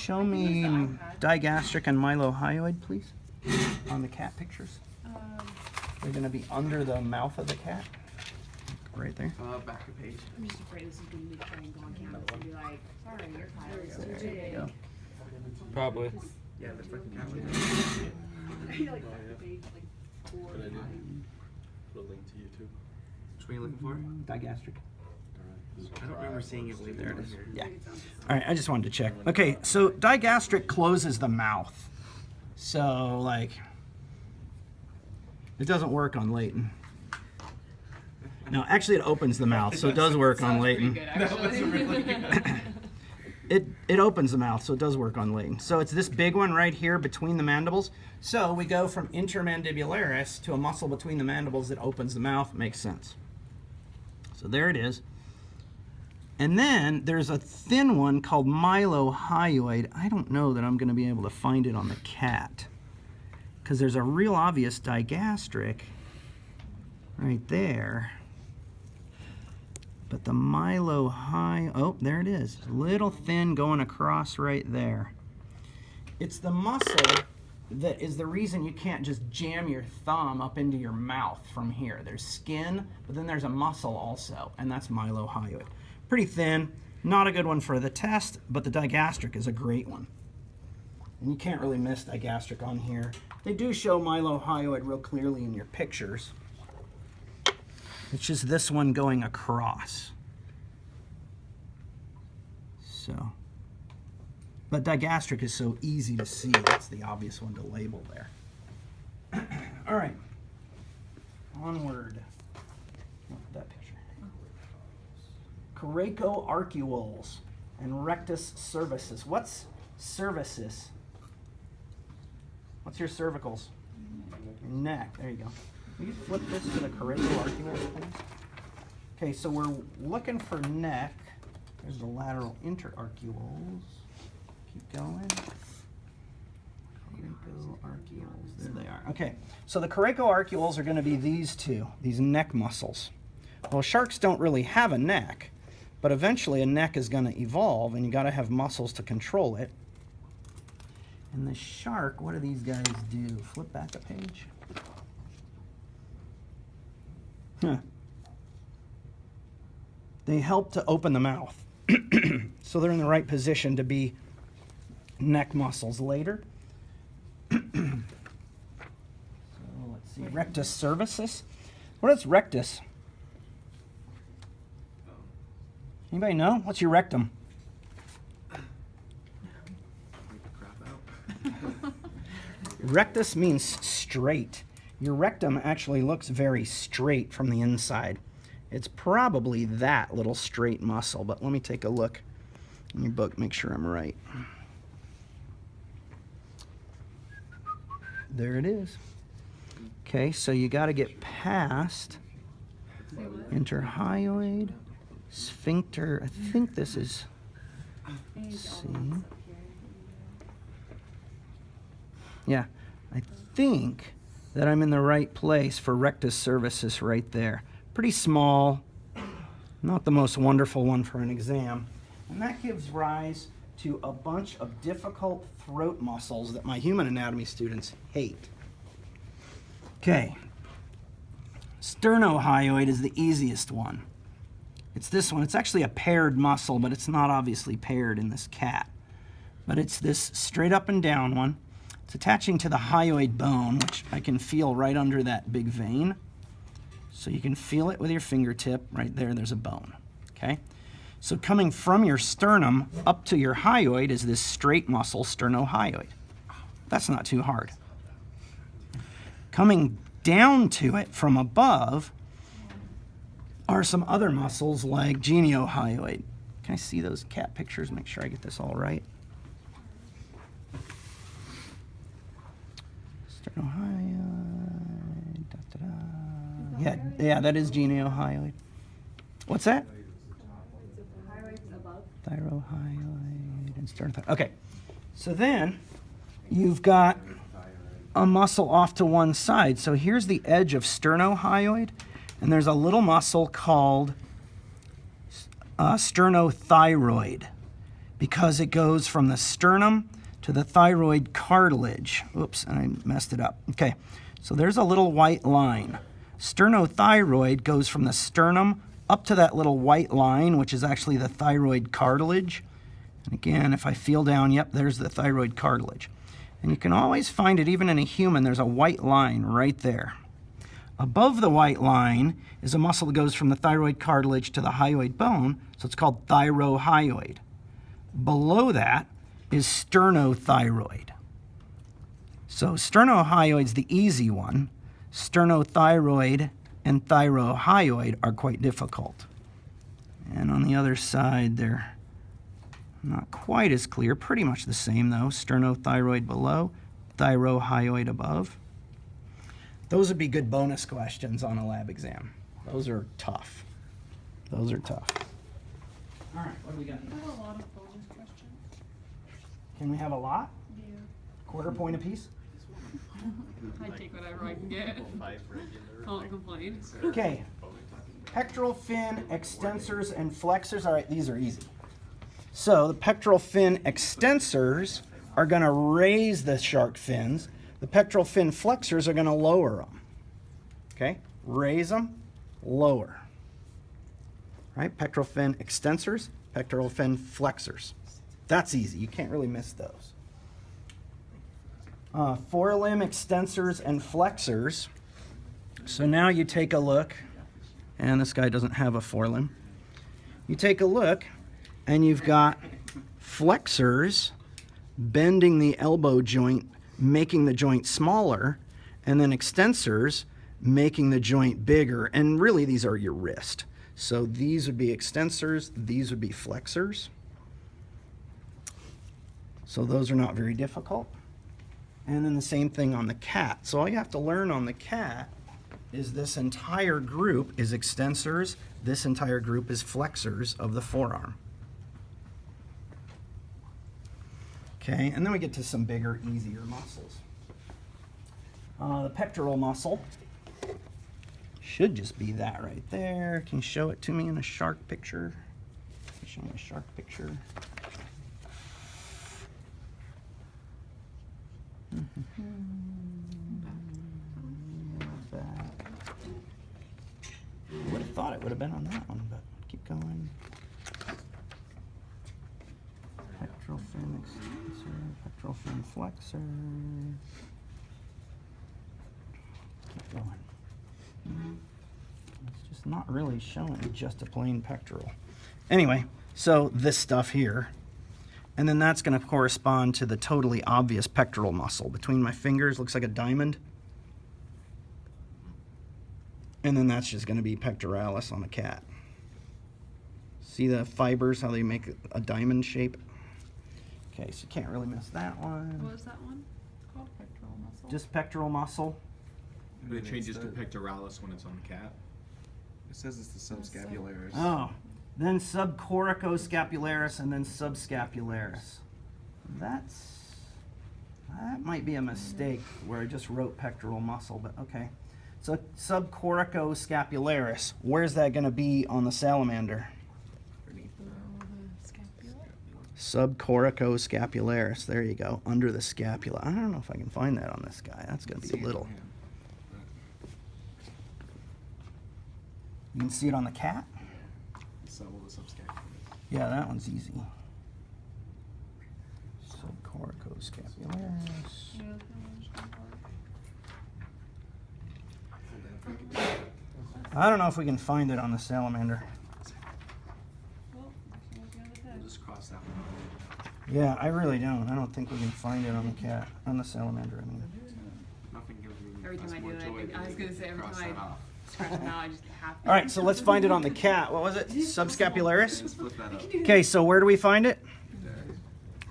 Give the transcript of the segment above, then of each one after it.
show me digastric and mylohyoid, please, on the cat pictures. They're going to be under the mouth of the cat, right there. Back a page. I'm just afraid this is going to be trying to go on campus and be like, sorry, you're tired. There you go. Probably. Yeah, that's like the cat one. Like back to page, like 4 or 5. Put a link to YouTube. Which one are you looking for? Digastric. I don't remember seeing it way there. Here. Yeah. All right, I just wanted to check. Okay, so digastric closes the mouth. So, like, it doesn't work on Leighton. No, actually it opens the mouth, so it does work on Leighton. It opens the mouth, so it does work on Leighton. So it's this big one right here between the mandibles. So we go from intermandibularis to a muscle between the mandibles that opens the mouth. Makes sense. So there it is. And then there's a thin one called mylohyoid. I don't know that I'm going to be able to find it on the cat, because there's a real obvious digastric right there. But the oh, there it is. Little thin going across right there. It's the muscle that is the reason you can't just jam your thumb up into your mouth from here. There's skin, but then there's a muscle also, and that's mylohyoid. Pretty thin, not a good one for the test, but the digastric is a great one. And you can't really miss digastric on here. They do show mylohyoid real clearly in your pictures. It's just this one going across. So, but digastric is so easy to see, that's the obvious one to label there. All right, onward. That picture. Coracoarcules and rectus cervicis. What's cervicis? What's your cervicals? Your neck. There you go. Will you flip this to the coracoarcules, please? Okay, so we're looking for neck. There's the lateral interarcules. Keep going. Coracoarcules. There they are. Okay, so the coracoarcules are going to be these two, these neck muscles. Well, sharks don't really have a neck, but eventually a neck is going to evolve, and you got to have muscles to control it. And the shark, what do these guys do? Flip back a page. Huh. They help to open the mouth. So they're in the right position to be neck muscles later. So let's see, rectus cervicis. What is rectus? Anybody know? What's your rectum? Rectus means straight. Your rectum actually looks very straight from the inside. It's probably that little straight muscle, but let me take a look in your book, make sure I'm right. There it is. Okay, so you got to get past interhyoid, sphincter. I think this is, let's see. Yeah, I think that I'm in the right place for rectus cervicis right there. Pretty small, not the most wonderful one for an exam. And that gives rise to a bunch of difficult throat muscles that my human anatomy students hate. Okay, sternohyoid is the easiest one. It's this one. It's actually a paired muscle, but it's not obviously paired in this cat. But it's this straight up and down one. It's attaching to the hyoid bone, which I can feel right under that big vein. So you can feel it with your fingertip. Right there, there's a bone. Okay? So coming from your sternum up to your hyoid is this straight muscle, sternohyoid. That's not too hard. Coming down to it from above are some other muscles like geniohyoid. Can I see those cat pictures? Make sure I get this all right. Sternohyoid. Da, da, da. Yeah, that is geniohyoid. What's that? Thyrohyoid and sternohyoid. Okay, so then you've got a muscle off to one side. So here's the edge of sternohyoid, and there's a little muscle called sternothyroid. because it goes from the sternum to the thyroid cartilage. Oops, and I messed it up. Okay, so there's a little white line. Sternothyroid goes from the sternum up to that little white line, which is actually the thyroid cartilage. And again, if I feel down, yep, there's the thyroid cartilage. And you can always find it, even in a human, there's a white line right there. Above the white line is a muscle that goes from the thyroid cartilage to the hyoid bone, so it's called thyrohyoid. Below that is sternothyroid. So sternohyoid's the easy one. Sternothyroid and thyrohyoid are quite difficult. And on the other side, they're not quite as clear, pretty much the same though. Sternothyroid below, thyrohyoid above. Those would be good bonus questions on a lab exam. Those are tough. Those are tough. All right, what do we got? I have a lot of bonus questions. Can we have a lot? Yeah. Quarter point apiece? I take whatever I can get. Can't complain. Okay. Pectoral fin extensors and flexors. All right, these are easy. So the pectoral fin extensors are going to raise the shark fins. The pectoral fin flexors are going to lower them. Okay? Raise them, lower. Right? Pectoral fin extensors, pectoral fin flexors. That's easy. You can't really miss those. Forelimb extensors and flexors. So now you take a look, and this guy doesn't have a forelimb. You take a look, and you've got flexors bending the elbow joint, making the joint smaller, and then extensors making the joint bigger. And really, these are your wrist. So these would be extensors, these would be flexors. So those are not very difficult. And then the same thing on the cat. So all you have to learn on the cat is this entire group is extensors, this entire group is flexors of the forearm. Okay, and then we get to some bigger, easier muscles. The pectoral muscle should just be that right there. Can you show it to me in a shark picture? Can you show me a shark picture? I would have thought it would have been on that one, but keep going. Pectoral fin extensor, pectoral fin flexor. Keep going. It's just not really showing just a plain pectoral. Anyway, so this stuff here, and then that's going to correspond to the totally obvious pectoral muscle. Between my fingers, looks like a diamond. And then that's just going to be pectoralis on the cat. See the fibers, how they make a diamond shape? Okay, so you can't really miss that one. What was that one called? Pectoral muscle? Just pectoral muscle. It changes to pectoralis when it's on the cat. It says it's the subscapularis. Oh, then subcoricoscapularis and then subscapularis. That might be a mistake where I just wrote pectoral muscle, but okay. So subcoricoscapularis, where's that going to be on the salamander? Subcoricoscapularis, there you go, under the scapula. I don't know if I can find that on this guy. That's going to be little. You can see it on the cat? So the subscapularis. Yeah, that one's easy. Subcoricoscapularis. I don't know if we can find it on the salamander. We'll just cross that one. Yeah, I really don't. I don't think we can find it on the cat, on the salamander, I mean. Nothing gives me Every time us I more do it, joy I was than gonna say every cross time that I off. scratch them out, I just have to. All right, so let's find it on the cat. What was it? Subscapularis? Just flip that up. Okay, so where do we find it?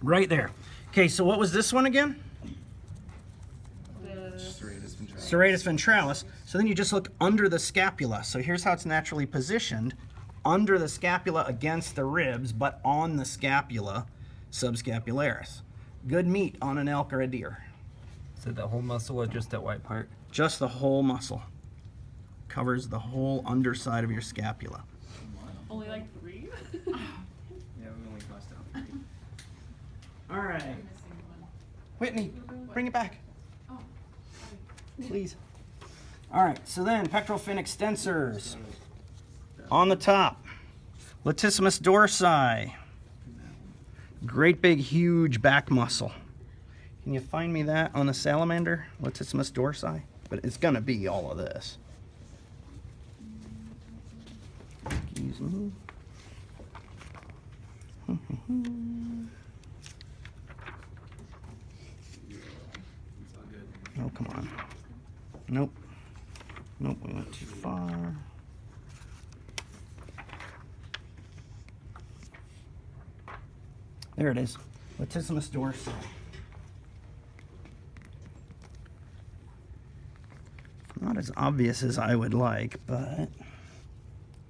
Right there. Okay, so what was this one again? Serratus ventralis. So then you just look under the scapula. So here's how it's naturally positioned. Under the scapula against the ribs, but on the scapula, subscapularis. Good meat on an elk or a deer. So the whole muscle or just that white part? Just the whole muscle. Covers the whole underside of your scapula. Only like 3? Yeah, we only crossed out. All right. I'm missing one. Whitney, bring it back, Oh, sorry. please. All right, so then pectoral fin extensors. On the top, latissimus dorsi. Great big huge back muscle. Can you find me that on the salamander, latissimus dorsi? But it's gonna be all of this. Excuse me. Oh, come on. Nope. Nope, we went too far. There it is. Latissimus dorsi. Not as obvious as I would like, but let's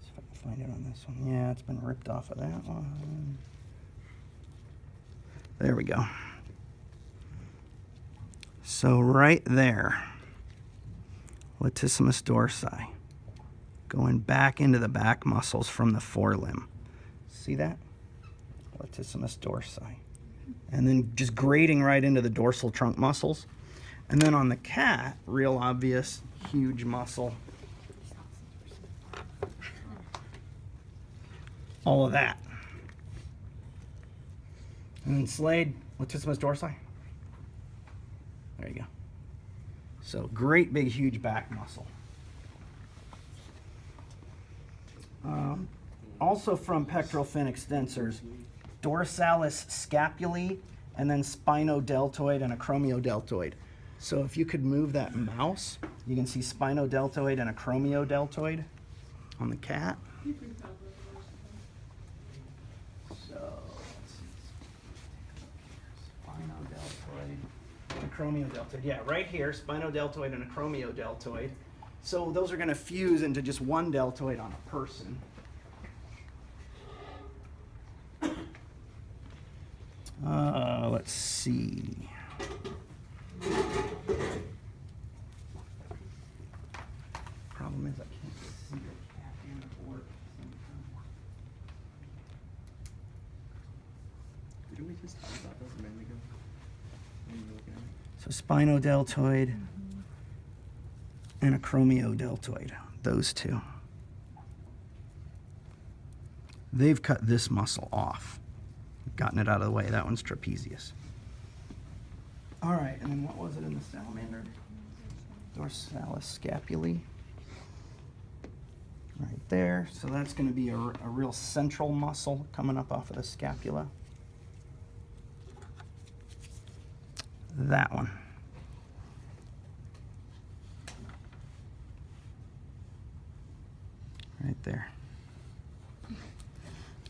see if I can find it on this one. Yeah, it's been ripped off of that one. There we go. So right there, latissimus dorsi, going back into the back muscles from the forelimb. See that? Latissimus dorsi. And then just grading right into the dorsal trunk muscles. And then on the cat, real obvious, huge muscle. All of that. And then Slade, latissimus dorsi. There you go. So great big huge back muscle. Also from pectoral fin extensors, dorsalis scapulae, and then spinodeltoid and acromiodeltoid. So if you could move that mouse, you can see spinodeltoid and acromiodeltoid on the cat. So let's see. Spinodeltoid and acromiodeltoid. Yeah, right here, spinodeltoid and acromiodeltoid. So those are going to fuse into just one deltoid on a person. Let's see. Problem is I can't see the cat and the board at the same time. Didn't we just talk about those a minute ago? When you were looking at it? So spinodeltoid and acromiodeltoid, those two. They've cut this muscle off, gotten it out of the way. That one's trapezius. All right, and then what was it in the salamander? Dorsalis scapulae. Right there. So that's going to be a real central muscle coming up off of the scapula. That one. Right there.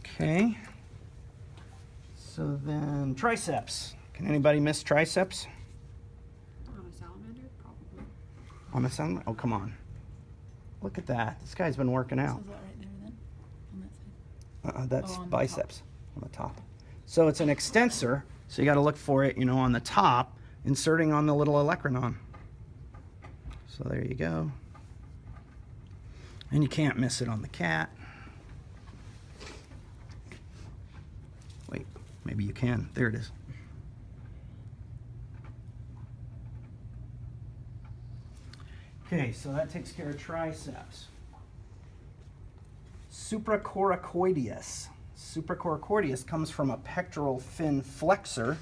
Okay. So then triceps. Can anybody miss triceps? On a salamander, probably. On the salamander? Oh, come on. Look at that. This guy's been working out. So is that right there then? On that side? That's Oh, on the biceps on the top. So it's an extensor. So you got to look for it, on the top, inserting on the little olecranon. So there you go. And you can't miss it on the cat. Wait, maybe you can. There it is. Okay, so that takes care of triceps. Supracoracoideus. Supracoracoideus comes from a pectoral fin flexor.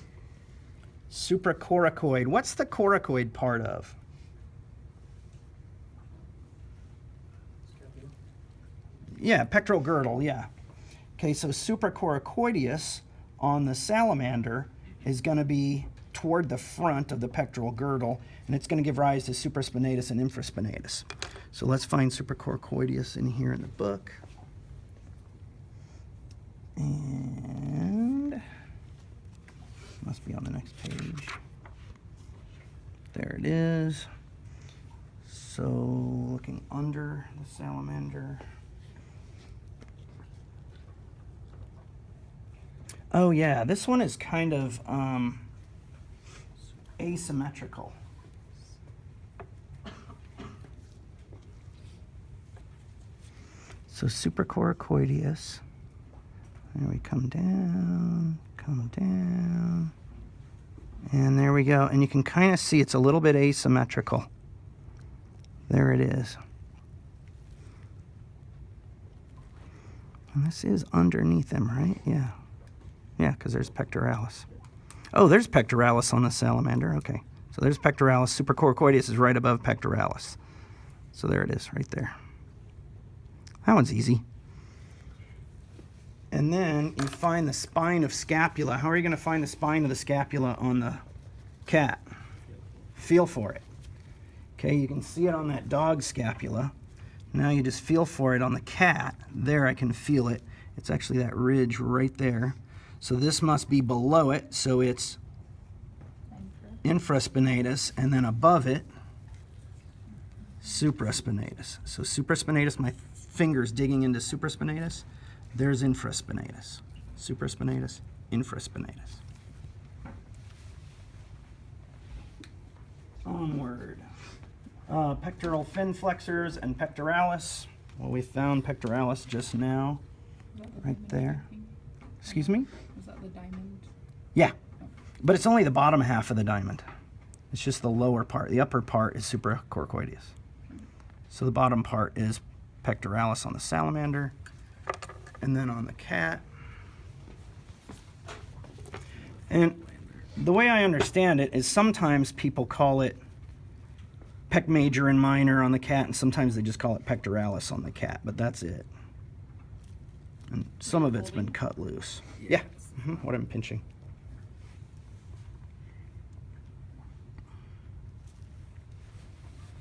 Supracoracoid. What's the coracoid part of? Yeah, pectoral girdle, yeah. Okay, so supracoracoideus on the salamander is going to be toward the front of the pectoral girdle, and it's going to give rise to supraspinatus and infraspinatus. So let's find supracoracoideus in here in the book. And must be on the next page. There it is. So looking under the salamander. Oh yeah, this one is kind of asymmetrical. So supracoracoideus. There we come down, And there we go. And you can kind of see it's a little bit asymmetrical. There it is. And this is underneath him, right? Yeah. Yeah, because there's pectoralis. Oh, there's pectoralis on the salamander. Okay. So there's pectoralis. Supracoracoideus is right above pectoralis. So there it is, right there. That one's easy. And then you find the spine of scapula. How are you going to find the spine of the scapula on the cat? Feel for it. Okay, you can see it on that dog scapula. Now you just feel for it on the cat. There I can feel it. It's actually that ridge right there. So this must be below it, so it's infraspinatus, and then above it, supraspinatus. So supraspinatus, my finger's digging into supraspinatus. There's infraspinatus. Supraspinatus, infraspinatus. Onward. Pectoral fin flexors and pectoralis. Well, we found pectoralis just now, right there. Excuse me? Is that the diamond? Yeah, but it's only the bottom half of the diamond. It's just the lower part. The upper part is supracoracoideus. So the bottom part is pectoralis on the salamander, and then on the cat. And the way I understand it is sometimes people call it pec major and minor on the cat, and sometimes they just call it pectoralis on the cat, but that's it. And some of it's been cut loose. Yeah, what I'm pinching.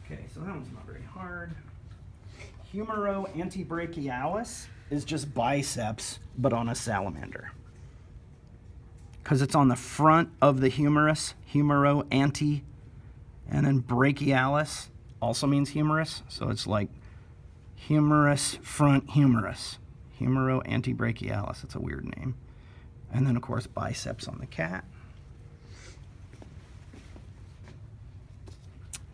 Okay, so that one's not very hard. Humero-antebrachialis is just biceps, but on a salamander. Because it's on the front of the humerus, humero-ante, and then brachialis also means humerus, so it's like humerus, front humerus. Humero-antebrachialis, it's a weird name. And then, of course, biceps on the cat,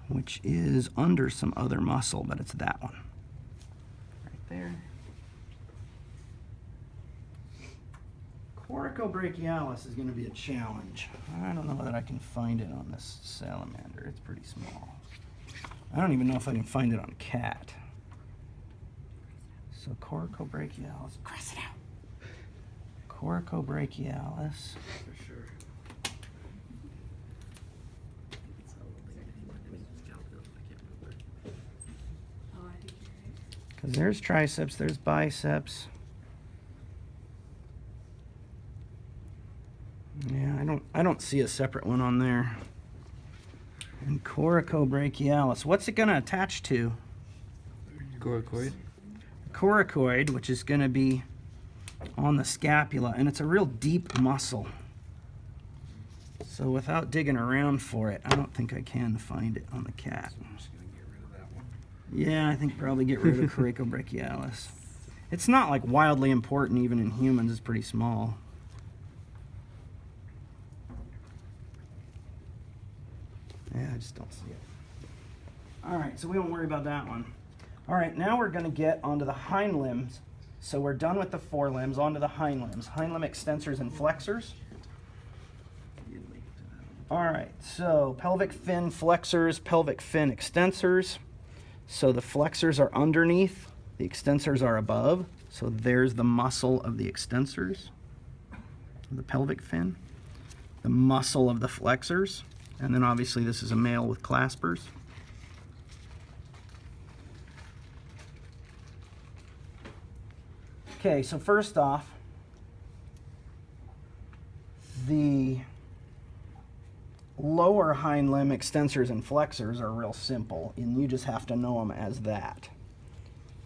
which is under some other muscle, but it's that one. Right there. Coracobrachialis is going to be a challenge. I don't know that I can find it on this salamander. It's pretty small. I don't even know if I can find it on a cat. So coracobrachialis, cross it out. Coracobrachialis. For sure. Oh, I think you're right. Because there's triceps, there's biceps. Yeah, I don't see a separate one on there. And coracobrachialis, what's it going to attach to? Coracoid. Coracoid, which is going to be on the scapula, and it's a real deep muscle. So without digging around for it, I don't think I can find it on the cat. I'm just gonna get rid of that one. Yeah, I think probably get rid of coracobrachialis. It's not like wildly important even in humans, it's pretty small. Yeah, I just don't see it. All right, so we won't worry about that one. All right, now we're going to get onto the hind limbs. So we're done with the forelimbs, onto the hind limbs. Hind limb extensors and flexors. All right, so pelvic fin flexors, pelvic fin extensors. So the flexors are underneath, the extensors are above. So there's the muscle of the extensors, the pelvic fin, the muscle of the flexors. And then obviously this is a male with claspers. Okay, so first off, the lower hind limb extensors and flexors are real simple, and you just have to know them as that.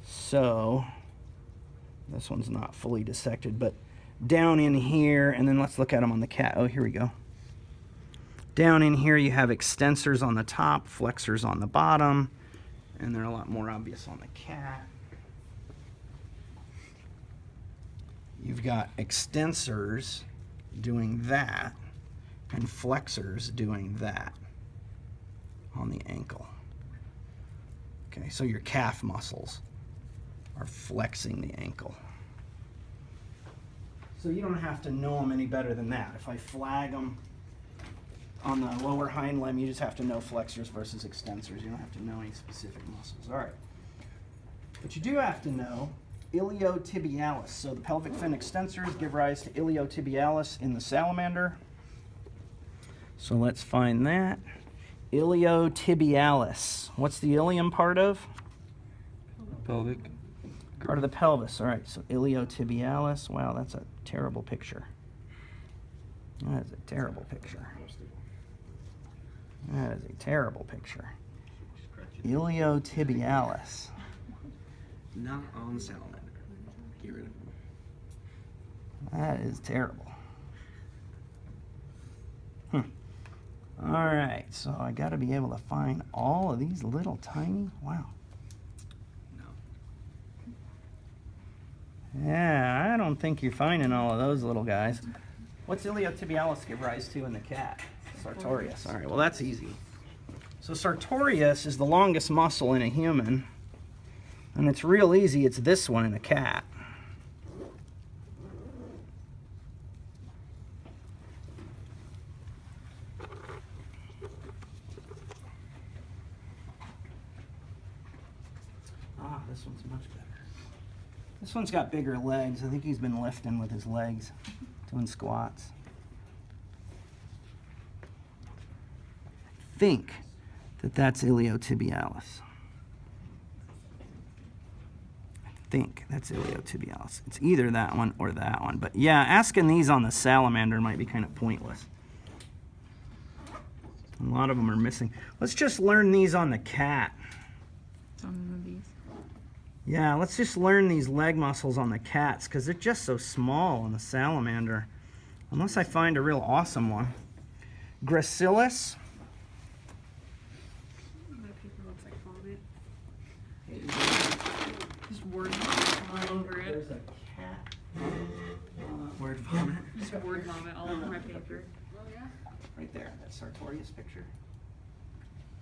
So this one's not fully dissected, but down in here, and then let's look at them on the cat. Oh, here we go. Down in here you have extensors on the top, flexors on the bottom, and they're a lot more obvious on the cat. You've got extensors doing that and flexors doing that on the ankle. Okay, so your calf muscles are flexing the ankle. So you don't have to know them any better than that. If I flag them On the lower hind limb, you just have to know flexors versus extensors. You don't have to know any specific muscles. All right. But you do have to know iliotibialis. So the pelvic fin extensors give rise to iliotibialis in the salamander. So let's find that. Iliotibialis. What's the ilium part of? Pelvic. Part of the pelvis. All right, so iliotibialis. Wow, that's a terrible picture. That is a terrible picture. That is a terrible picture. Iliotibialis. Not on salamander. Get rid of him. That is terrible. All right, so I got to be able to find all of these little tiny. Wow. No. Yeah, I don't think you're finding all of those little guys. What's iliotibialis give rise to in the cat? Sartorius. All right, well, that's easy. So sartorius is the longest muscle in a human, and it's real easy. It's this one in a cat. Ah, this one's much better. This one's got bigger legs. I think he's been lifting with his legs, doing squats. I think that's iliotibialis. I think that's iliotibialis. It's either that one or that one. But yeah, asking these on the salamander might be kind of pointless. A lot of them are missing. Let's just learn these on the cat. Some of these. Yeah, let's just learn these leg muscles on the cats because they're just so small on the salamander. Unless I find a real awesome one. Gracilis. That paper looks like vomit. Just word vomit all over it. There's a cat. Word vomit. Just word vomit all over my paper. Right there, that Sartorius picture.